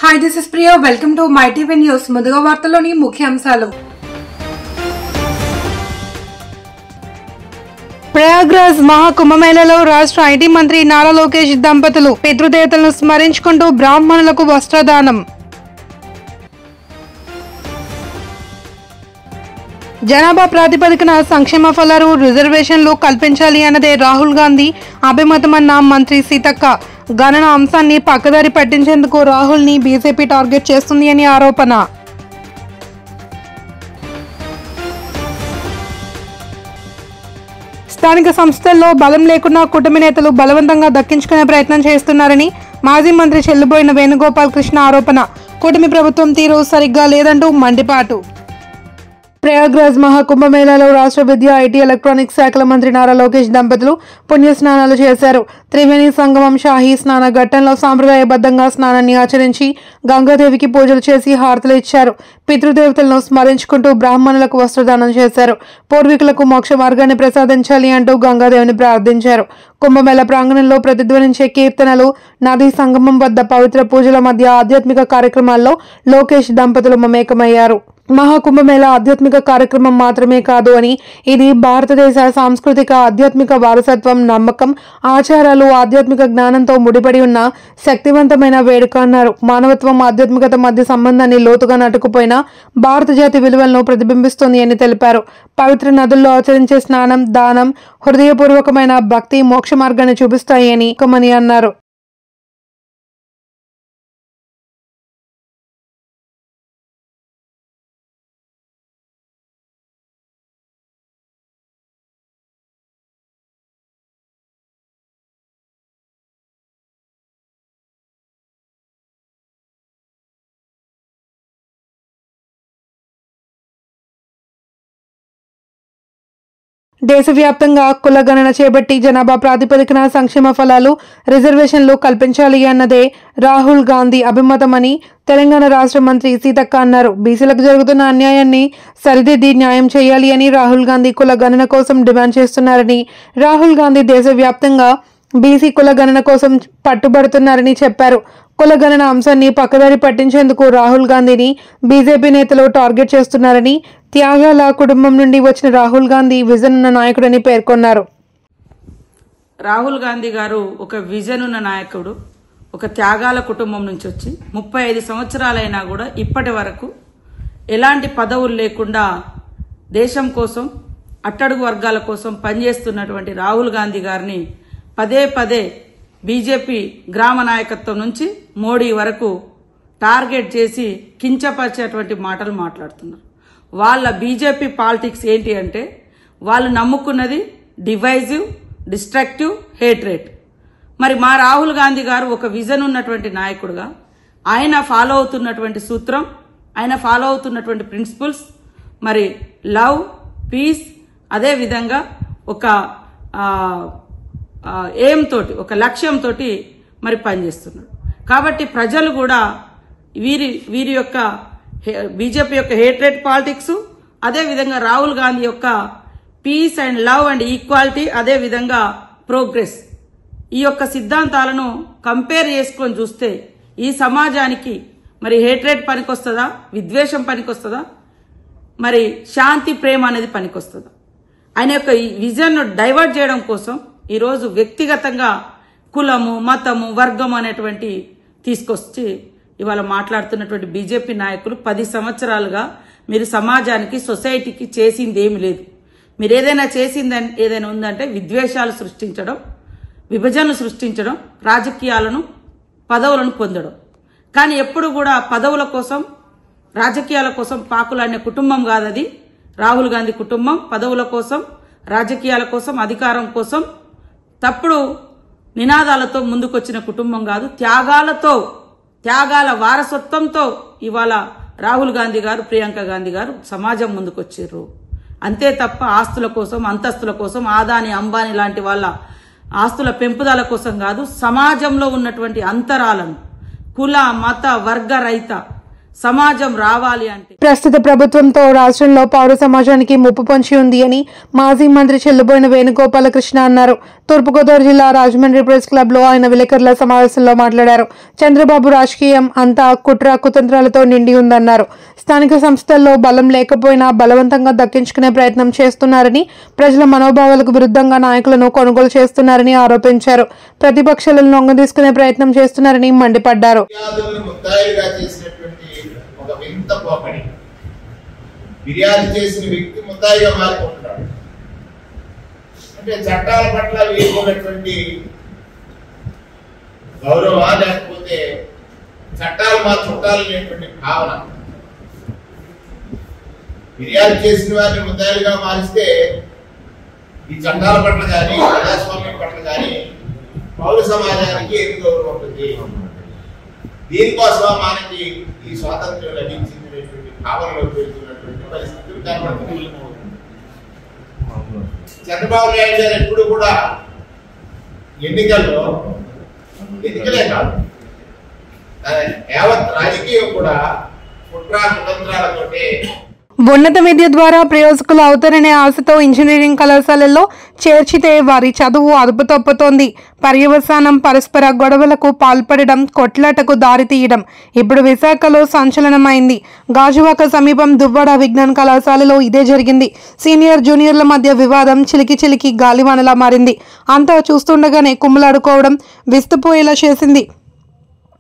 Hi, this is Priya. Welcome to My TV News. ముందుగా వార్తల్లోని ముఖ్యాంశాలు. ప్రయాగ్రాజ్ మహాకుంభమేళలో రాష్ట్ర ఐటీ మంత్రి నారా లోకేష్ దంపతులు పితృదేవతలను స్మరించుకుంటూ బ్రాహ్మణులకు వస్త్రదానం. జనాభా ప్రాతిపదికన సంక్షేమ ఫలాలు రిజర్వేషన్లు కల్పించాలి అన్నదే రాహుల్ గాంధీ అభిమతమన్న మంత్రి సీతక్క. గణన అంశాన్ని పక్కదారి పట్టించేందుకు రాహుల్ ని బీజేపీ టార్గెట్ చేస్తుంది అని ఆరోపణ. స్థానిక సంస్థల్లో బలం లేకున్నా కూటమి నేతలు బలవంతంగా దక్కించుకునే ప్రయత్నం చేస్తున్నారని మాజీ మంత్రి చెల్లుబోయిన వేణుగోపాల్ కృష్ణ ఆరోపణ. కూటమి ప్రభుత్వం తీరు సరిగ్గా లేదంటూ మండిపాటు. ప్రయాగ్రాజ్ మహాకుంభమేళాలో రాష్ట్ర విద్యా ఐటీ ఎలక్ట్రానిక్స్ శాఖల మంత్రి నారా లోకేష్ దంపతులు పుణ్యస్నానాలు చేశారు. త్రివేణి సంగమం షాహీ స్నాన ఘట్టంలో సాంప్రదాయబద్ధంగా స్నానాన్ని ఆచరించి గంగాదేవికి పూజలు చేసి హారతులు ఇచ్చారు. పితృదేవతలను స్మరించుకుంటూ బ్రాహ్మణులకు వస్త్రదానం చేశారు. పూర్వీకులకు మోక్ష మార్గాన్ని ప్రసాదించాలి అంటూ గంగాదేవిని ప్రార్థించారు. కుంభమేళ ప్రాంగణంలో ప్రతిధ్వనించే కీర్తనలు, నదీ సంగమం వద్ద పవిత్ర పూజల మధ్య ఆధ్యాత్మిక కార్యక్రమాల్లో లోకేష్ దంపతులు మమేకమయ్యారు. మహాకుంభమేళ ఆధ్యాత్మిక కార్యక్రమం మాత్రమే కాదు అని, ఇది భారతదేశ సాంస్కృతిక ఆధ్యాత్మిక వారసత్వం, నమ్మకం, ఆచారాలు, ఆధ్యాత్మిక జ్ఞానంతో ముడిపడి ఉన్న శక్తివంతమైన వేడుక అన్నారు. మానవత్వం, ఆధ్యాత్మికత మధ్య సంబంధాన్ని లోతుగా నాటుకుపోయిన భారత జాతి విలువలను ప్రతిబింబిస్తోంది అని తెలిపారు. పవిత్ర నదుల్లో ఆచరించే స్నానం, దానం హృదయపూర్వకమైన భక్తి మోక్ష మార్గాన్ని చూపిస్తాయి అని అన్నారు. దేశవ్యాప్తంగా కుల గణన చేపట్టి జనాభా ప్రాతిపదికన సంక్షేమ ఫలాలు, రిజర్వేషన్లు కల్పించాలి అన్నదే రాహుల్ గాంధీ అభిమతమని తెలంగాణ రాష్ట్ర మంత్రి సీతక్క అన్నారు. బీసీలకు జరుగుతున్న అన్యాయాన్ని సరిదిద్ది న్యాయం చేయాలి అని రాహుల్ గాంధీ కుల గణన కోసం డిమాండ్ చేస్తున్నారని, రాహుల్ గాంధీ దేశవ్యాప్తంగా బీసీ కుల గణన కోసం పట్టుబడుతున్నారని చెప్పారు. కుల గణన అంశాన్ని పక్కదారి పట్టించేందుకు రాహుల్ గాంధీని బీజేపీ నేతలు టార్గెట్ చేస్తున్నారని, త్యాగాల కుటుంబం నుండి వచ్చిన రాహుల్ గాంధీ విజన్ ఉన్న నాయకుడని పేర్కొన్నారు. రాహుల్ గాంధీ గారు ఒక విజన్ ఉన్న నాయకుడు, ఒక త్యాగాల కుటుంబం నుంచి వచ్చి 35 సంవత్సరాలైనా కూడా ఇప్పటి వరకు ఎలాంటి పదవులు లేకుండా దేశం కోసం, అట్టడుగు వర్గాల కోసం పనిచేస్తున్నటువంటి రాహుల్ గాంధీ గారిని పదే పదే బీజేపీ గ్రామ నాయకత్వం నుంచి మోడీ వరకు టార్గెట్ చేసి కించపరిచేటువంటి మాటలు మాట్లాడుతున్నారు. వాళ్ళ బీజేపీ పాలిటిక్స్ ఏంటి అంటే, వాళ్ళు నమ్ముకున్నది డివైజివ్, డిస్ట్రక్టివ్, హేట్రేట్. మరి మా రాహుల్ గాంధీ గారు ఒక విజన్ ఉన్నటువంటి నాయకుడుగా ఆయన ఫాలో అవుతున్నటువంటి సూత్రం, ఆయన ఫాలో అవుతున్నటువంటి ప్రిన్సిపల్స్ మరి లవ్, పీస్, అదే విధంగా ఒక ఎయిమ్ తోటి, ఒక లక్ష్యంతో మరి పనిచేస్తున్నాడు. కాబట్టి ప్రజలు కూడా వీరి యొక్క బీజేపీ యొక్క హేట్రేట్ పాలిటిక్స్, అదే విధంగా రాహుల్ గాంధీ యొక్క peace and love and equality, అదే విధంగా ప్రోగ్రెస్, ఈ యొక్క సిద్ధాంతాలను కంపేర్ చేసుకొని చూస్తే ఈ సమాజానికి మరి హేట్రేట్ పనికొస్తుందా, విద్వేషం పనికొస్తుందా, మరి శాంతి, ప్రేమ అనేది పనికొస్తుందా? ఆయన యొక్క విజన్ను డైవర్ట్ చేయడం కోసం ఈరోజు వ్యక్తిగతంగా కులము, మతము, వర్గం అనేటువంటి తీసుకొచ్చి ఇవాళ మాట్లాడుతున్నటువంటి బీజేపీ నాయకులు 10 సంవత్సరాలుగా మీరు సమాజానికి, సొసైటీకి చేసింది ఏమి లేదు. మీరు ఏదైనా ఉందంటే విద్వేషాలు సృష్టించడం, విభజనలు సృష్టించడం, రాజకీయాలను, పదవులను పొందడం. కానీ ఎప్పుడు కూడా పదవుల కోసం, రాజకీయాల కోసం పాకులాడిన కుటుంబం కాదది రాహుల్ గాంధీ కుటుంబం. పదవుల కోసం, రాజకీయాల కోసం, అధికారం కోసం తప్పుడు నినాదాలతో ముందుకొచ్చిన కుటుంబం కాదు. త్యాగాల వారసత్వంతో ఇవాళ రాహుల్ గాంధీ గారు, ప్రియాంక గాంధీ గారు సమాజం ముందుకొచ్చారు. అంతే తప్ప ఆస్తుల కోసం, అంతస్తుల కోసం, ఆదాని, అంబానీ లాంటి వాళ్ళ ఆస్తుల పెంపుదల కోసం కాదు. సమాజంలో ఉన్నటువంటి అంతరాలను, కుల, మత, వర్గ రహిత సమాజం రావాలి అంటే ప్రస్తుత ప్రభుత్వంతో రాష్ట్రంలో పౌర సమాజానికి ముప్పు పొంచి ఉంది అని మాజీ మంత్రి చెల్లుబోయిన వేణుగోపాలకృష్ణ అన్నారు. తూర్పుగోదావరి జిల్లా రాజమండ్రి ప్రెస్ క్లబ్ లో ఆయన విలేకరుల సమావేశంలో మాట్లాడారు. చంద్రబాబు రాజకీయం అంతా కుట్ర కుతంత్రాలతో నిండి ఉందన్నారు. స్థానిక సంస్థల్లో బలం లేకపోయినా బలవంతంగా దక్కించుకునే ప్రయత్నం చేస్తున్నారని, ప్రజల మనోభావాలకు విరుద్ధంగా నాయకులను కొనుగోలు చేస్తున్నారని ఆరోపించారు. ప్రతిపక్షాలను లొంగదీసుకునే ప్రయత్నం చేస్తున్నారని మండిపడ్డారు. ఫిర్యాదు చేసిన వ్యక్తి ముద్దాయిగా మారిపోతున్నాడు. అంటే చట్టాల పట్ల వీరుకున్నటువంటి గౌరవ లేకపోతే చట్టాలు మా చుట్టాలు అనేటువంటి భావన. ఫిర్యాదు చేసిన వారిని ముద్దాయిలుగా మారిస్తే ఈ చట్టాల పట్ల కానీ ప్రజాస్వామ్యం పట్ల కానీ పౌర సమాజానికి ఎందుకు గౌరవం ఉంటుంది? దీనికోసం మనకి ఈ స్వాతంత్ర్యం లభించిందనేటువంటి భావనలో పెరుగుతున్నటువంటి పరిస్థితులు కనబడుతున్నాయి. చంద్రబాబు నాయుడు గారు ఎప్పుడు కూడా ఎన్నికలే కాదు, యావత్ రాజకీయం కూడా కుట్ర కుతంత్రాలతోటే. ఉన్నత విద్య ద్వారా ప్రయోజకులు అవుతారనే ఆశతో ఇంజనీరింగ్ కళాశాలల్లో చేర్చితే వారి చదువు అదుపు తప్పుతోంది. పర్యవసానం పరస్పర గొడవలకు పాల్పడడం, కొట్లాటకు దారితీయడం ఇప్పుడు విశాఖలో సంచలనమైంది. గాజువాక సమీపం దువ్వాడ విజ్ఞాన కళాశాలలో ఇదే జరిగింది. సీనియర్ జూనియర్ల మధ్య వివాదం చిలికి గాలివానలా మారింది. అంతా చూస్తుండగానే కుమ్ములాడుకోవడం విస్తుపోయేలా చేసింది.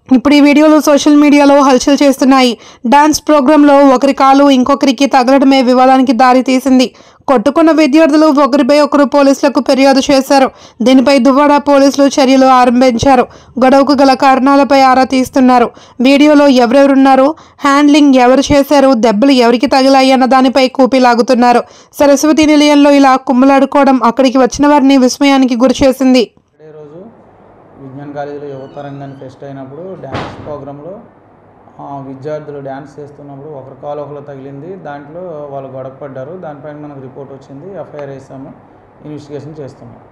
ఇప్పుడు ఈ వీడియోలు సోషల్ మీడియాలో హల్చల్ చేస్తున్నాయి. డాన్స్ ప్రోగ్రాంలో ఒకరి కాలు ఇంకొకరికి తగలడమే వివాదానికి దారి తీసింది. కొట్టుకున్న విద్యార్థులు ఒకరిపై ఒకరు పోలీసులకు ఫిర్యాదు చేశారు. దీనిపై దువ్వాడ పోలీసులు చర్యలు ఆరంభించారు. గొడవకు గల కారణాలపై ఆరా తీస్తున్నారు. వీడియోలో ఎవరెవరున్నారు, హ్యాండ్లింగ్ ఎవరు చేశారు, దెబ్బలు ఎవరికి తగిలాయి అన్న దానిపై కూపీలాగుతున్నారు. సరస్వతి నిలయంలో ఇలా కుమ్ములాడుకోవడం అక్కడికి వచ్చిన వారిని విస్మయానికి గురిచేసింది. విజ్ఞాన కాలేజీలో యువతరంగాన్ని ఫెస్ట్ అయినప్పుడు డ్యాన్స్ ప్రోగ్రాంలో విద్యార్థులు డ్యాన్స్ చేస్తున్నప్పుడు ఒకరి కాలు ఒకరు తగిలింది. దాంట్లో వాళ్ళు గొడవ పడ్డారు. దానిపైన మనకు రిపోర్ట్ వచ్చింది. ఎఫ్ఐఆర్ వేసాము, ఇన్వెస్టిగేషన్ చేస్తున్నాం.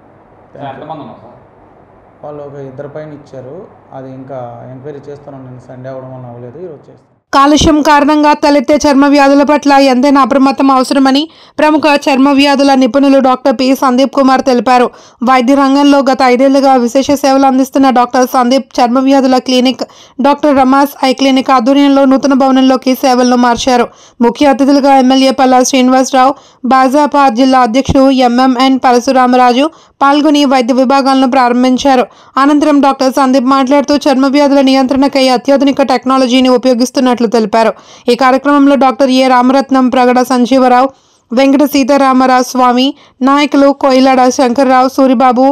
వాళ్ళు ఒక 2 పైన ఇచ్చారు. అది ఇంకా ఎంక్వైరీ చేస్తున్నాం. నేను సండే అవ్వడం వల్ల అవ్వలేదు, ఈరోజు చేస్తాను. కాలుష్యం కారణంగా తలెత్తే చర్మ వ్యాధుల పట్ల ఎంతైనా అప్రమత్తం అవసరమని ప్రముఖ చర్మ వ్యాధుల నిపుణులు డాక్టర్ పి సందీప్ కుమార్ తెలిపారు. వైద్య రంగంలో గత 5 ఏళ్లుగా విశేష సేవలు అందిస్తున్న డాక్టర్ సందీప్ చర్మ వ్యాధుల clinic doctor Rama's I clinic ఆధ్వర్యంలో నూతన భవనంలోకి సేవలను మార్చారు. ముఖ్య అతిథులుగా ఎమ్మెల్యే పల్లా శ్రీనివాసరావు, భాజపా జిల్లా అధ్యక్షుడు ఎంఎంఎన్ పరశురామరాజు పాల్గొని వైద్య విభాగాలను ప్రారంభించారు. అనంతరం డాక్టర్ సందీప్ మాట్లాడుతూ చర్మ వ్యాధుల నియంత్రణకై అత్యాధునిక టెక్నాలజీని ఉపయోగిస్తున్నట్లు తెలిపారు. ఈ కార్యక్రమంలో డాక్టర్ ఏ రామరత్నం, ప్రగడ సంజీవరావు, వెంకట సీతారామరావు స్వామి, నాయకులు కోయిలాడ శంకర్రావు, సూరిబాబు,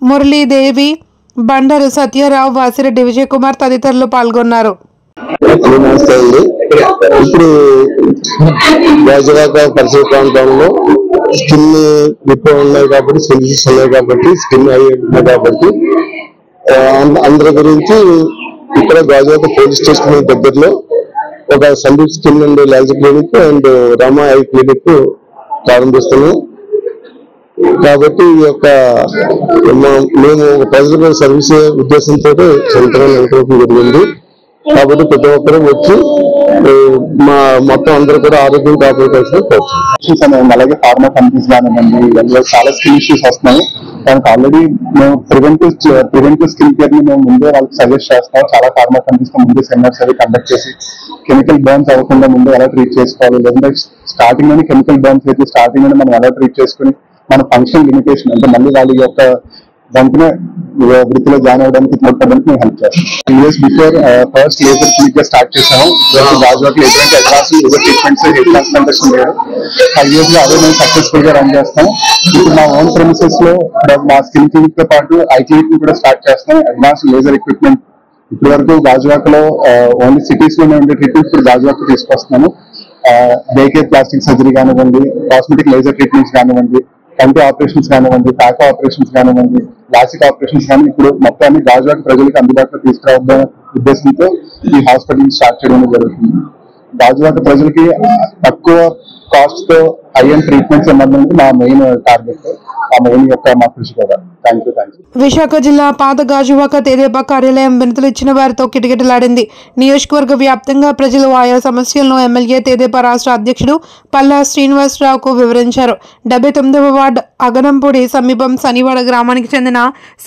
మురళీదేవి, బండరు సత్యరావు, వాసిరెడ్డి విజయకుమార్ తదితరులు పాల్గొన్నారు. ఇప్పుడు గాజువాక పరిసర ప్రాంతంలో స్కిన్ డిపో ఉన్నాయి కాబట్టి, సెల్యూస్ ఉన్నాయి కాబట్టి, స్కిన్ అయి ఉన్నాయి కాబట్టి అందరి గురించి ఇక్కడ గాజువాక పోలీస్ స్టేషన్ దగ్గరలో ఒక Sandeep skin and allergy clinic and Rama eye clinic ప్రారంభిస్తున్నాం. కాబట్టి ఈ యొక్క మేము ప్రజలకు సర్వీస్ ఉద్దేశంతో సెంటర్ నెలకొల్పడం జరిగింది. కాబట్టి ప్రతి ఒక్కరూ వచ్చి మా మొత్తం అందరూ కూడా ఆరోగ్యం కాపాడుకోవాల్సిన. అలాగే ఫార్మా కంపెనీస్ కానివ్వండి, ఇవన్నీ చాలా స్కిన్ ఇష్యూస్ వస్తున్నాయి. దానికి ఆల్రెడీ మేము ప్రివెంటివ్ స్కిన్ కేర్ ని మేము ముందే వాళ్ళకి సజెస్ట్ చేస్తాం. చాలా ఫార్మా కంపెనీస్ ముందే సెమినార్స్ అవి కండక్ట్ చేసి కెమికల్ బర్న్స్ అవ్వకుండా ముందే ఎలా ట్రీట్ చేసుకోవాలి, లేదంటే స్టార్టింగ్ లోనే కెమికల్ బర్న్స్ అయితే స్టార్టింగ్ లోనే మనం ఎలా ట్రీట్ చేసుకుని మన ఫంక్షన్ లిమిటేషన్ అంటే మళ్ళీ వాళ్ళ యొక్క వెంటనే వృత్తిలో జాయిన్ అవ్వడానికి తోడ్పడడానికి మేము హెల్ప్ చేస్తాం. 2 years before first laser clinic గా స్టార్ట్ చేసాము. గాజువాకలో ఎటువంటి advance laser treatments, hair transplantation లేదు. 5 years లో అదే మేము సక్సెస్ఫుల్ గా రన్ చేస్తాం. ఇప్పుడు మా ఓన్ ప్రెమిసెస్ లో మా స్కిన్ క్లినిక్ తో పాటు ఐ క్లినిక్ ని కూడా స్టార్ట్ చేస్తాం. అడ్వాన్స్ లేజర్ ఎక్విప్మెంట్ ఇప్పటి వరకు గాజువాకలో ఓన్లీ సిటీస్ లోనే ఉండే ట్రీట్మెంట్ ఇప్పుడు గాజువాక తీసుకొస్తున్నాము. డే కేర్ ప్లాస్టిక్ సర్జరీ కానివ్వండి, కాస్మెటిక్ లేజర్ ట్రీట్మెంట్స్ కానివ్వండి, కంటి ఆపరేషన్స్ కానివ్వండి, టాకా ఆపరేషన్స్ కానివ్వండి, లాసిక్ ఆపరేషన్స్ కానీ ఇప్పుడు మొత్తాన్ని గాజువాక ప్రజలకు అందుబాటులో తీసుకురావడం ఉద్దేశంతో ఈ హాస్పిటల్ స్టార్ట్ చేయడం జరుగుతుంది. గాజువాక ప్రజలకి తక్కువ కాస్ట్ తో హై అండ్ ట్రీట్మెంట్స్ ఇవ్వడం మా మెయిన్ టార్గెట్. ఆ మెయిన్ యొక్క మా కృషి కదా. Thank you. విశాఖ జిల్లా పాత గాజువాక తెదేపా కార్యాలయం వినతులు ఇచ్చిన వారితో కిటకిటలాడింది. నియోజకవర్గ వ్యాప్తంగా ప్రజలు ఆయా సమస్యలను ఎమ్మెల్యే తెదేపా రాష్ట్ర అధ్యక్షుడు పల్లా శ్రీనివాసరావుకు వివరించారు. 79వ వార్డు అగనంపూడి సమీపం శనివాడ గ్రామానికి చెందిన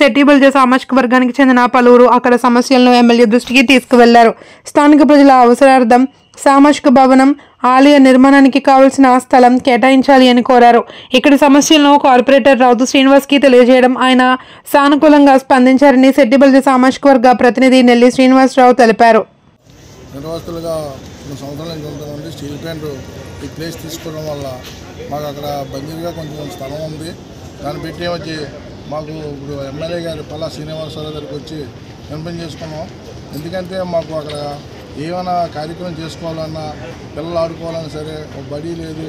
సెట్టిబల్జ సామాజిక వర్గానికి చెందిన పలువురు అక్కడ సమస్యలను ఎమ్మెల్యే దృష్టికి తీసుకువెళ్లారు. స్థానిక ప్రజల అవసరార్థం సామాజిక భవనం, ఆలయ నిర్మాణానికి కావలసిన స్థలం కేటాయించాలి అని కోరారు. ఇక్కడి సమస్యలను కార్పొరేటర్ రౌతు శ్రీనివాస్కి తెలియజేయడం ఆయన సానుకూలంగా స్పందించారని సెట్టిబల్జ సామాజిక వర్గ ప్రతినిధి నెల్లి శ్రీనివాసరావు తెలిపారు. నిర్వాసితులుగా 2 సంవత్సరాల నుంచి ఉంటుందండి. స్టీల్ ప్లాంట్ ఈ ప్లేస్ తీసుకోవడం వల్ల మాకు అక్కడ బందీగా కొంచెం స్థలం ఉంది. దాన్ని పెట్టి వచ్చి మాకు ఇప్పుడు ఎమ్మెల్యే గారు పల్లా శ్రీనివాసరావు దగ్గరికి వచ్చి విన్నపం చేసుకున్నాం. ఎందుకంటే మాకు అక్కడ ఏమైనా కార్యక్రమం చేసుకోవాలన్నా, పిల్లలు ఆడుకోవాలన్నా సరే ఒక బడి లేదు,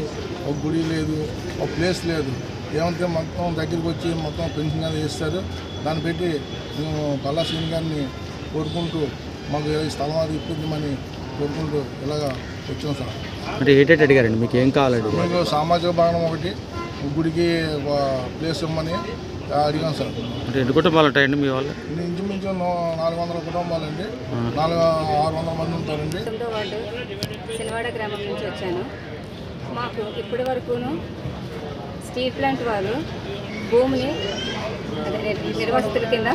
ఒక గుడి లేదు, ఒక ప్లేస్ లేదు. ఏమంటే మొత్తం దగ్గరికి వచ్చి మొత్తం పెన్షన్ గారు చేస్తారు. దాన్ని పెట్టి మేము పల్లా శ్రీని గారిని కోరుకుంటూ మాకు ఈ స్థలం అది ఇప్పించమని కోరుకుంటూ ఇలాగా వచ్చాం సార్. అంటే ఏంటంటే అడిగారండి, మీకు ఏం కావాలండి? మీకు సామాజిక భవనం ఒకటి, గుడికి ప్లేస్ ఇవ్వమని అడిగాం సార్. అంటే ఎన్ని కుటుంబాలు ఉంటాయండి మీ వాళ్ళు? ఇంచుమించు 400 కుటుంబాలండి, 600 మంది ఉంటారండి. 9వ వార్డు శనివాడ గ్రామం నుంచి వచ్చాను. మాకు ఇప్పటి వరకును స్టీల్ ప్లాంట్ వాళ్ళు భూమిని నిర్వాసితుల కింద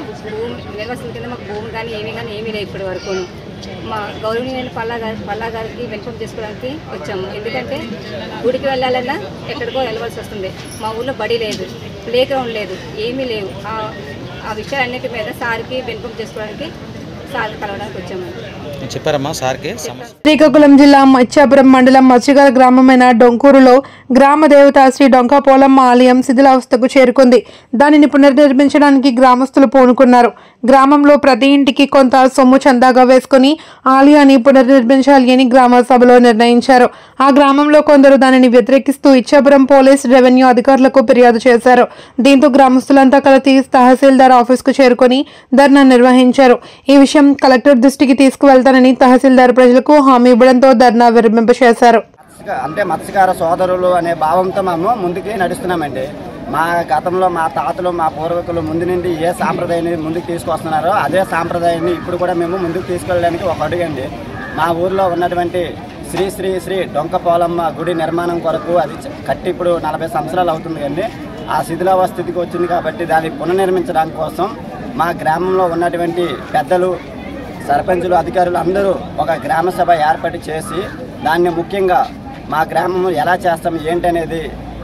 మాకు భూమి కానీ ఏమీ లేదు. ఇప్పటి వరకును మా గౌరవనీయులైన పల్లా గారికి వెల్కమ్ చేసుకోవడానికి వచ్చాము. ఎందుకంటే గుడికి వెళ్ళాలన్నా ఎక్కడికో వెళ్ళవలసి వస్తుంది. మా ఊళ్ళో బడి లేదు, ప్లే గ్రౌండ్ లేదు, ఏమీ లేవు. ఆ విషయాలన్నిటి మీద సార్కి వెల్కమ్ చేసుకోవడానికి సార్ కలవడానికి వచ్చాము. చెప్పారమ్మా సార్కి? శ్రీకాకుళం జిల్లా ఇచ్చాపురం మండలం మత్స్యగార గ్రామమైన డొంకూరులో గ్రామ దేవత శ్రీ డొంక పోలమ్మ ఆలయం శిథిలావస్థకు చేరుకుంది. దానిని పునర్నిర్మించడానికి గ్రామస్తులు పూనుకున్నారు. గ్రామంలో ప్రతి ఇంటికి కొంత సొమ్ము చందాగా వేసుకుని ఆలయాన్ని పునర్నిర్మించాలి అని గ్రామ సభలో నిర్ణయించారు. ఆ గ్రామంలో కొందరు దానిని వ్యతిరేకిస్తూ ఇచ్చాపురం పోలీస్, రెవెన్యూ అధికారులకు ఫిర్యాదు చేశారు. దీంతో గ్రామస్తులంతా కలిసి తహసీల్దార్ ఆఫీస్కు చేరుకుని ధర్నా నిర్వహించారు. ఈ విషయం కలెక్టర్ దృష్టికి తీసుకువెళ్తానని తహసీల్దార్ ప్రజలకు హామీ ఇవ్వడంతో ధర్నా విరమింపచేశారు. అంటే మత్స్యకార సోదరులు అనే భావంతో మేము ముందుకి నడుస్తున్నామండి. మా గతంలో మా తాతలు, మా పూర్వీకులు ముందు నుండి ఏ సాంప్రదాయాన్ని ముందుకు తీసుకొస్తున్నారో అదే సాంప్రదాయాన్ని ఇప్పుడు కూడా మేము ముందుకు తీసుకెళ్ళడానికి ఒక అడుగండి. మా ఊర్లో ఉన్నటువంటి శ్రీ శ్రీ శ్రీ డొంక పోలమ్మ గుడి నిర్మాణం కొరకు అది కట్టి ఇప్పుడు 40 సంవత్సరాలు అవుతుంది కండి. ఆ శిథిలావస్థితికి వచ్చింది కాబట్టి దాన్ని పునర్నిర్మించడానికి కోసం మా గ్రామంలో ఉన్నటువంటి పెద్దలు, సర్పంచులు, అధికారులు అందరూ ఒక గ్రామ సభ ఏర్పాటు చేసి దాన్ని ముఖ్యంగా మా గ్రామం ఎలా చేస్తాం ఏంటనేది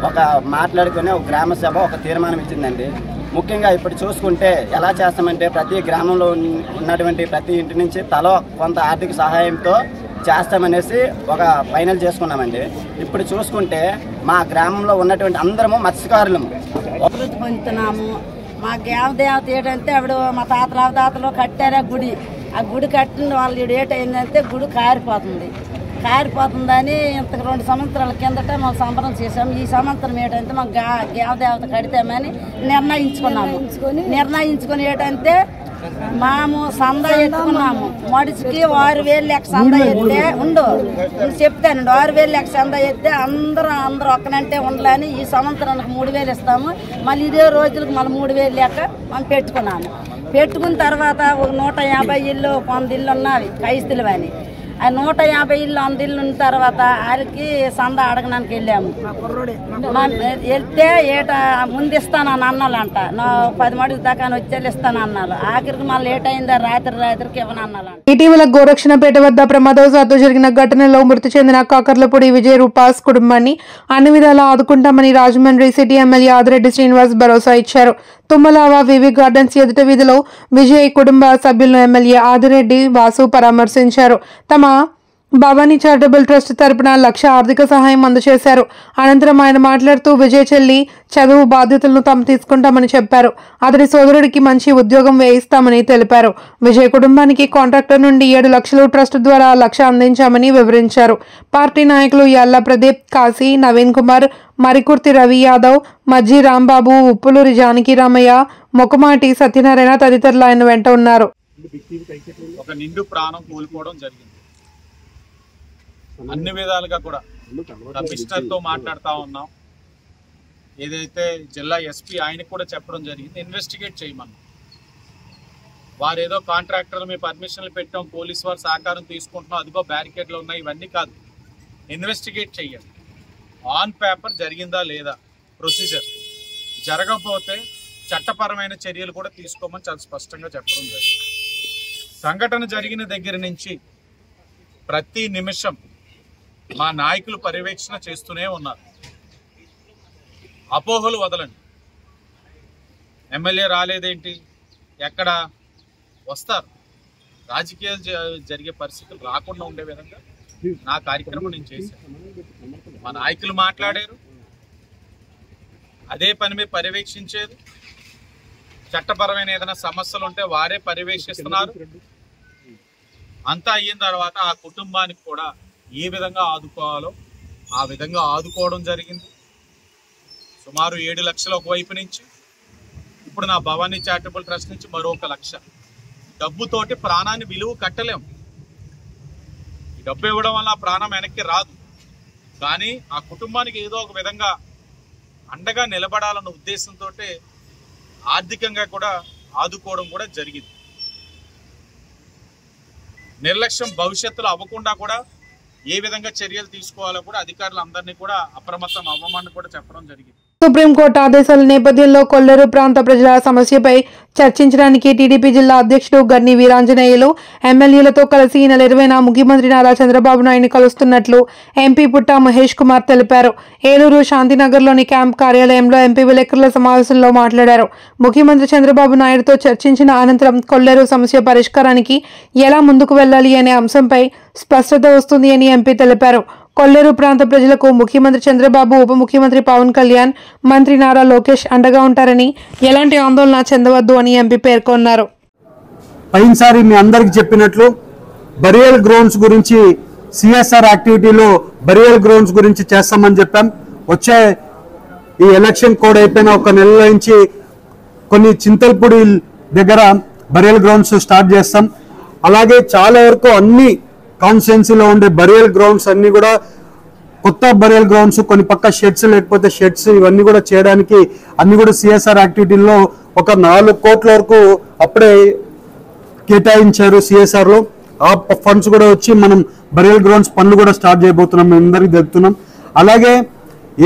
ఒక మాట్లాడుకుని ఒక గ్రామ సభ ఒక తీర్మానం ఇచ్చిందండి. ముఖ్యంగా ఇప్పుడు చూసుకుంటే ఎలా చేస్తామంటే ప్రతి గ్రామంలో ఉన్నటువంటి ప్రతి ఇంటి నుంచి తలో కొంత ఆర్థిక సహాయంతో చేస్తామనేసి ఒక ఫైనల్ చేసుకున్నామండి. ఇప్పుడు చూసుకుంటే మా గ్రామంలో ఉన్నటువంటి అందరము మత్స్యకారులము అభివృద్ధి పొందుతున్నాము. మా దేవత ఏంటంటే అప్పుడు మా తాతలు కట్టారా గుడి, ఆ గుడి కట్టిన వాళ్ళు ఏటైందంటే గుడి కారిపోతుందని ఇంత 2 సంవత్సరాల కిందట మేము సంబరం చేసాము. ఈ సంవత్సరం ఏంటంటే మాకు దేవత కడితేమని నిర్ణయించుకొని ఏంటంటే మేము సందా ఎత్తుకున్నాము. మడిచికి 6,000 లెక్క సందా ఎత్తే చెప్తాను 6,000 లెక్క సందా ఎత్తే అందరూ ఒక్కనంటే ఉండాలని ఈ సంవత్సరానికి 3,000 ఇస్తాము. మళ్ళీ ఇదే రోజులకు మళ్ళీ 3,000 లెక్క మనం పెట్టుకున్న తర్వాత ఒక 150 ఇల్లు 100 ఇల్లు ఉన్నవి కైస్తులు అని. ఆ 150 ఇల్లు 100 ఇల్లు ఉన్న తర్వాత వాళ్ళకి సందా అడగడానికి వెళ్ళాము. వెళ్తే ముందు ఇస్తానని అన్నాలంట. 10 మడుగు దాకా వచ్చేళ్ళు ఇస్తాను అన్నారు. ఆఖరికి మళ్ళీ లేట్ అయిందా రాత్రికి ఇవ్వనన్నాలంట. ఇటీవల గోరక్షణపేట వద్ద ప్రమాదవశాత్తు జరిగిన ఘటనలో మృతి చెందిన కాకర్లపూడి విజయ్ రూపాస్ కుటుంబాన్ని అన్ని విధాలా ఆదుకుంటామని రాజమండ్రి సిటీ ఎమ్మెల్యే ఆదిరెడ్డి శ్రీనివాస్ భరోసా ఇచ్చారు. తుమ్మలావ వివి గార్డెన్స్ ఎదుట వీధిలో విజయ్ కుటుంబ సభ్యులను ఎమ్మెల్యే ఆదిరెడ్డి వాసు పరామర్శించారు. తమ భవానీ చారిటబుల్ ట్రస్ట్ తరపున 1,00,000 ఆర్థిక సహాయం అందజేశారు. అనంతరం ఆయన మాట్లాడుతూ విజయ్ చెల్లి చదువు బాధ్యతలను తాము తీసుకుంటామని చెప్పారు. అతడి సోదరుడికి మంచి ఉద్యోగం వేయిస్తామని తెలిపారు. విజయ్ కుటుంబానికి కాంట్రాక్టర్ నుండి 7 లక్షలు ట్రస్ట్ ద్వారా 1,00,000 అందించామని వివరించారు. పార్టీ నాయకులు యల్లా ప్రదీప్, కాశీ, నవీన్ కుమార్, మరికుర్తి రవి యాదవ్, మజ్జి రాంబాబు, ఉప్పులూరి జానకిరామయ్య, మొకమాటి సత్యనారాయణ తదితరులు ఆయన వెంట ఉన్నారు. ఒక నిండు ప్రాణం కోల్పోవడం జరిగింది. అన్ని విధాలుగా కూడా మినిస్టర్ తో మాట్లాడుతూ ఉన్నాం. ఏదైతే జిల్లా ఎస్పీ ఆయనకు కూడా చెప్పడం జరిగింది, ఇన్వెస్టిగేట్ చేయమన్నా. వారు ఏదో కాంట్రాక్టర్లు మీ పర్మిషన్లు పెట్టాం, పోలీసు వారు సహకారం తీసుకుంటున్నాం, అదిగో బ్యారికేడ్లు ఉన్నాయి, ఇవన్నీ కాదు. ఇన్వెస్టిగేట్ చెయ్యండి. ఆన్ పేపర్ జరిగిందా లేదా ప్రొసీజర్, జరగకపోతే చట్టపరమైన చర్యలు కూడా తీసుకోమని చాలా స్పష్టంగా చెప్పడం జరిగింది. సంఘటన జరిగిన దగ్గర నుంచి ప్రతి నిమిషం మా నాయకులు పర్యవేక్షణ చేస్తూనే ఉన్నారు. అపోహలు వదలండి. ఎమ్మెల్యే రాలేదేంటి, ఎక్కడ వస్తారు? రాజకీయాలు జరిగే పరిస్థితులు రాకుండా ఉండే విధంగా నా కార్యక్రమం నేను చేశాను. మా నాయకులు మాట్లాడారు, అదే పని మీద పర్యవేక్షించేది. చట్టపరమైన ఏదైనా సమస్యలు ఉంటే వారే పర్యవేక్షిస్తున్నారు. అంతా అయిన తర్వాత ఆ కుటుంబానికి కూడా ఏ విధంగా ఆదుకోవాలో ఆ విధంగా ఆదుకోవడం జరిగింది. సుమారు 7 లక్షలు ఒకవైపు నుంచి, ఇప్పుడు నా భవానీ చారిటబుల్ ట్రస్ట్ నుంచి మరో 1 లక్ష. డబ్బుతోటి ప్రాణాన్ని విలువ కట్టలేం. ఈ డబ్బు ఇవ్వడం వల్ల ఆ ప్రాణం వెనక్కి రాదు, కానీ ఆ కుటుంబానికి ఏదో ఒక విధంగా అండగా నిలబడాలన్న ఉద్దేశంతో ఆర్థికంగా కూడా ఆదుకోవడం కూడా జరిగింది. నిర్లక్ష్యం భవిష్యత్తులో అవ్వకుండా కూడా ఏ విధంగా చర్యలు తీసుకోవాలో కూడా అధికారులందరినీ కూడా అప్రమత్తం అవ్వమని కూడా చెప్పడం జరిగింది. సుప్రీంకోర్టు ఆదేశాల నేపథ్యంలో కొల్లేరు ప్రాంత ప్రజల సమస్యపై చర్చించడానికి టీడీపీ జిల్లా అధ్యక్షుడు గన్ని వీరాంజనేయులు ఎమ్మెల్యేలతో కలిసి ఈ నెల 20న ముఖ్యమంత్రి నారా చంద్రబాబు నాయుడిని కలుస్తున్నట్లు ఎంపీ పుట్టా మహేష్ కుమార్ తెలిపారు. ఏలూరు శాంతినగర్లోని క్యాంప్ కార్యాలయంలో ఎంపీ విలేకరుల సమావేశంలో మాట్లాడారు. ముఖ్యమంత్రి చంద్రబాబు నాయుడుతో చర్చించిన అనంతరం కొల్లేరు సమస్య పరిష్కారానికి ఎలా ముందుకు వెళ్లాలి అనే అంశంపై స్పష్టత వస్తుంది అని ఎంపీ తెలిపారు. కొల్లేరు ప్రాంత ప్రజలకు ముఖ్యమంత్రి చంద్రబాబు, ఉప ముఖ్యమంత్రి పవన్ కళ్యాణ్, మంత్రి నారా లోకేష్ అండగా ఉంటారని ఎలాంటి ఆందోళన చెందవద్దు అని ఎంపీ పేర్కొన్నారు. పైనసారి మీ అందరికి చెప్పినట్లు బరియల్ గ్రౌండ్స్ గురించి సిఎస్ఆర్ యాక్టివిటీలో బరియల్ గ్రౌండ్స్ గురించి చేస్తామని చెప్పాం. వచ్చే ఈ ఎలక్షన్ కోడ్ అయిపోయిన 1 నెల నుంచి కొన్ని చింతల్పూడి దగ్గర బరియల్ గ్రౌండ్స్ స్టార్ట్ చేస్తాం. అలాగే చాలా వరకు అన్ని కాన్స్టిట్యున్సీలో ఉండే బరియల్ గ్రౌండ్స్ అన్ని కూడా కొత్త బరియల్ గ్రౌండ్స్, కొన్ని పక్క షెడ్స్ లేకపోతే షెడ్స్, ఇవన్నీ కూడా చేయడానికి అన్ని కూడా సిఎస్ఆర్ యాక్టివిటీల్లో ఒక 4 కోట్ల వరకు అప్పుడే కేటాయించారు సిఎస్ఆర్ లో. ఆ ఫండ్స్ కూడా వచ్చి మనం బరియల్ గ్రౌండ్స్ పనులు కూడా స్టార్ట్ చేయబోతున్నాం, మేము అందరికీ తెలుపుతున్నాం. అలాగే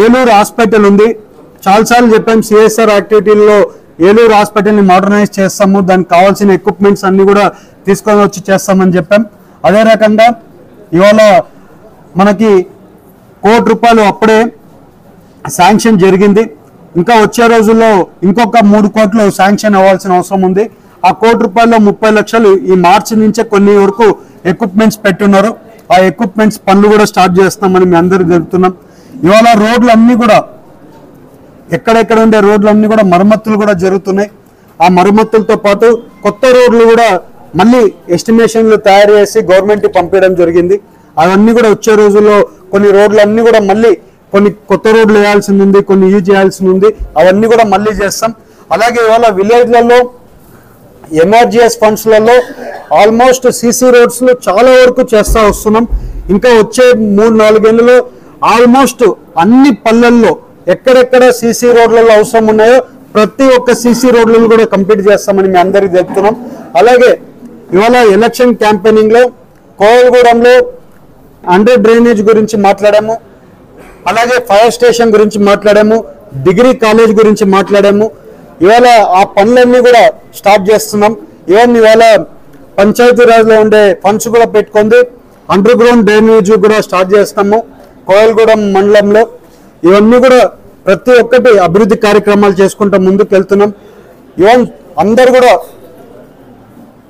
ఏలూరు హాస్పిటల్ ఉంది, చాలాసార్లు చెప్పాం సిఎస్ఆర్ యాక్టివిటీల్లో ఏలూరు హాస్పిటల్ని మోడర్నైజ్ చేస్తాము, దానికి కావాల్సిన ఎక్విప్మెంట్స్ అన్ని కూడా తీసుకొని వచ్చి చేస్తామని చెప్పాం. అదే రకంగా ఇవాళ మనకి ₹1 కోటి అప్పుడే శాంక్షన్ జరిగింది. ఇంకా వచ్చే రోజుల్లో ఇంకొక 3 కోట్లు శాంక్షన్ అవ్వాల్సిన అవసరం ఉంది. ఆ ₹1 కోటిలో 30 లక్షలు ఈ మార్చి నుంచే కొన్ని వరకు ఎక్విప్మెంట్స్ పెట్టున్నారు. ఆ ఎక్విప్మెంట్స్ పనులు కూడా స్టార్ట్ చేస్తున్నామని మీ అందరికీ తెలుపుతున్నాం. ఇవాళ రోడ్లు అన్నీ కూడా ఎక్కడెక్కడ ఉండే రోడ్లన్నీ కూడా మరమ్మతులు కూడా జరుగుతున్నాయి. ఆ మరమ్మతులతో పాటు కొత్త రోడ్లు కూడా మళ్ళీ ఎస్టిమేషన్లు తయారు చేసి గవర్నమెంట్కి పంపించడం జరిగింది. అవన్నీ కూడా వచ్చే రోజుల్లో కొన్ని రోడ్లు అన్నీ కూడా మళ్ళీ కొన్ని కొత్త రోడ్లు వేయాల్సింది ఉంది, కొన్ని యూజ్ చేయాల్సింది ఉంది, అవన్నీ కూడా మళ్ళీ చేస్తాం. అలాగే ఇవాళ విలేజ్లలో ఎన్ఆర్జీఎస్ ఫండ్స్లలో ఆల్మోస్ట్ సీసీ రోడ్స్లో చాలా వరకు చేస్తూ వస్తున్నాం. ఇంకా వచ్చే 3-4 ఏళ్ళలో ఆల్మోస్ట్ అన్ని పల్లెల్లో ఎక్కడెక్కడ సీసీ రోడ్లలో అవసరం ఉన్నాయో ప్రతి ఒక్క సీసీ రోడ్లను కూడా కంప్లీట్ చేస్తామని మీ అందరికీ చెప్తున్నాం. అలాగే ఇవాళ ఎలక్షన్ క్యాంపెయినింగ్ లో కోవలగూడెంలో అండర్ డ్రైనేజ్ గురించి మాట్లాడాము, అలాగే ఫైర్ స్టేషన్ గురించి మాట్లాడాము, డిగ్రీ కాలేజ్ గురించి మాట్లాడాము. ఇవాళ ఆ పనులన్నీ కూడా స్టార్ట్ చేస్తున్నాం. ఇవాళ పంచాయతీరాజ్లో ఉండే ఫండ్స్ కూడా పెట్టుకుంది అండర్ గ్రౌండ్ డ్రైనేజ్ కూడా స్టార్ట్ చేస్తాము కోవలగూడెం మండలంలో. ఇవన్నీ కూడా ప్రతి ఒక్కటి అభివృద్ధి కార్యక్రమాలు చేసుకుంటూ ముందుకు వెళ్తున్నాం. ఇవన్ అందరు కూడా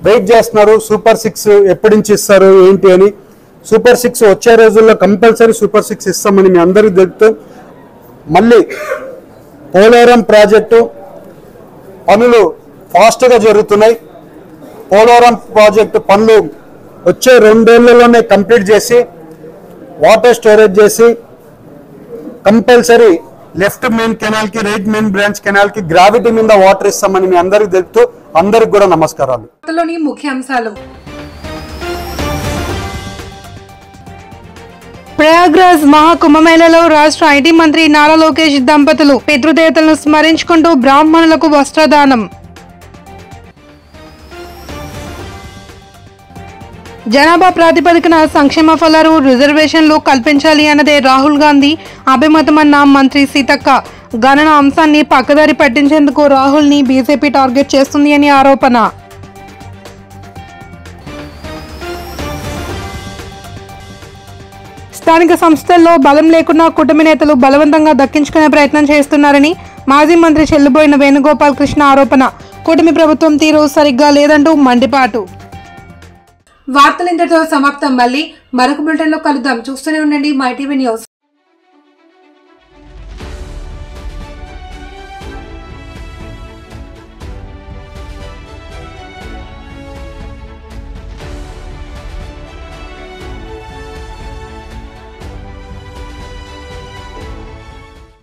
వెయిట్ చేస్తున్నారు సూపర్ 6 ఎప్పటి నుంచి ఇస్తారు ఏంటి అని. సూపర్ 6 వచ్చే రోజుల్లో కంపల్సరీ సూపర్ 6 ఇస్తామని మీ అందరికీ తెలుపుతూ, మళ్ళీ పోలవరం ప్రాజెక్టు పనులు ఫాస్ట్గా జరుగుతున్నాయి. పోలవరం ప్రాజెక్టు పనులు వచ్చే 2 ఏళ్లలోనే కంప్లీట్ చేసి వాటర్ స్టోరేజ్ చేసి కంపల్సరీ లెఫ్ట్ మెయిన్ కెనాల్ కి రైట్ మెయిన్ బ్రాంచ్ కెనాల్ కి గ్రావిటీ మీద వాటర్ ఇస్తామని మీ అందరికి తెలుపుతూ అందరికి కూడా నమస్కారాలు. ముఖ్యాంశాలు ప్రయాగ్రాజ్ మహాకుంభమేళలో రాష్ట్ర ఐటీ మంత్రి నారా లోకేష్ దంపతులు పితృదేవతలను స్మరించుకుంటూ బ్రాహ్మణులకు వస్త్రదానం. జనాభా ప్రాతిపదికన సంక్షేమ ఫలాలు రిజర్వేషన్లు కల్పించాలి అన్నదే రాహుల్ గాంధీ అభిమతమన్న మంత్రి సీతక్క. గణన అంశాన్ని పక్కదారి పట్టించేందుకు రాహుల్ ని బీజేపీ టార్గెట్ చేస్తుంది అని ఆరోపణ. స్థానిక సంస్థల్లో బలం లేకున్నా కూటమి నేతలు బలవంతంగా దక్కించుకునే ప్రయత్నం చేస్తున్నారని మాజీ మంత్రి చెల్లుబోయిన వేణుగోపాల్ కృష్ణ ఆరోపణ. కూటమి ప్రభుత్వం తీరు సరిగ్గా లేదంటూ మండిపాటు. వార్తలు ఇంతటితో సమాప్తం. మళ్ళీ మరొక బులెటిన్లో కలుద్దాం. చూస్తూనే ఉండండి మై టీవీ న్యూస్.